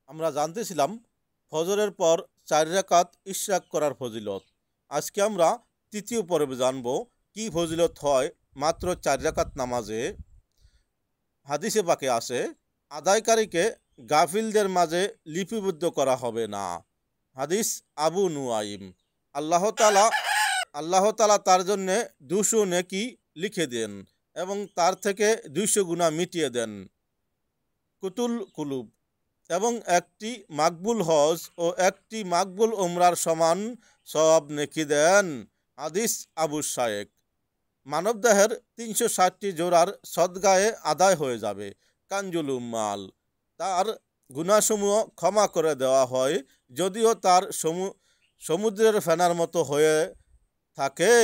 আমরা জানতেছিলাম ফজরের পর 4 রাকাত ইশরাক করার ফজিলত। আজকে আমরা তৃতীয় পর্বে জানব কি ফজিলত হয় মাত্র 4 রাকাত নামাজে। হাদিসে পাকে আছে, আদায়কারীকে গাফিলদের মাঝে লিপিবদ্ধ করা হবে না। হাদিস আবু নুয়াইম। আল্লাহ তাআলা তার জন্য 200 নেকি লিখে দেন এবং তার থেকে 200 গুনাহ মিটিয়ে দেন। কুতুল কুলুব এবং একটি মাকবুল হজ ও একটি মাকবুল উমরার সমান সওয়াব নেকি দেন। হাদিস আবু শায়েক। মানবদেহের 360টি জোড়ার সদগায়ে আদায় হয়ে যাবে। কানজুল উম্মাল। তার গুনাহসমূহ ক্ষমা করে দেওয়া হয়, যদিও তার সমুদ্রের ফেনার মতো হয়ে থাকে।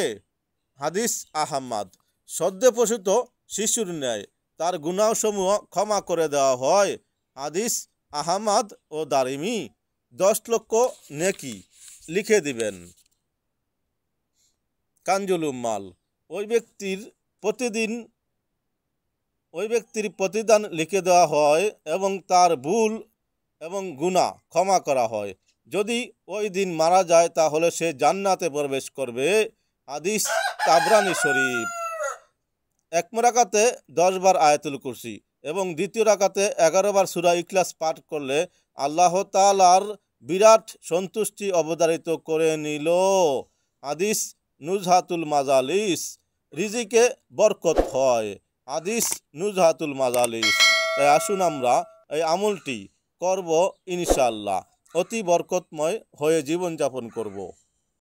হাদিস আহমদ। সদ্যপ্রসূত শিশুর ন্যায় তার গুনাহসমূহ ক্ষমা করে দেওয়া হয়। হাদিস আহমদ ও দারিমি। 10 লক্ষ নেকি লিখে দিবেন। কানজুল উম্মাল। ওই ব্যক্তির প্রতিদান লিখে দেওয়া হয় এবং তার ভুল এবং গুনাহ ক্ষমা করা হয়। যদি ওই দিন মারা যায় তাহলে সে জান্নাতে প্রবেশ করবে। হাদিস তাবরানী শরীফ। এক রাকাতে 10 বার আয়াতুল কুরসি এবং দ্বিতীয় রাকাতে 11 বার সূরা ইখলাস পাঠ করলে আল্লাহ তাআলার বিরাট সন্তুষ্টি অবধারিত করে নিল। হাদিস নুজহাতুল মাজালিস। রিজিকে বরকত হয়। হাদিস নুজহাতুল মাজালিস। তাই আসুন আমরা এই আমলটি করব, ইনশাআল্লাহ অতি বরকতময় হয়ে জীবনযাপন করব।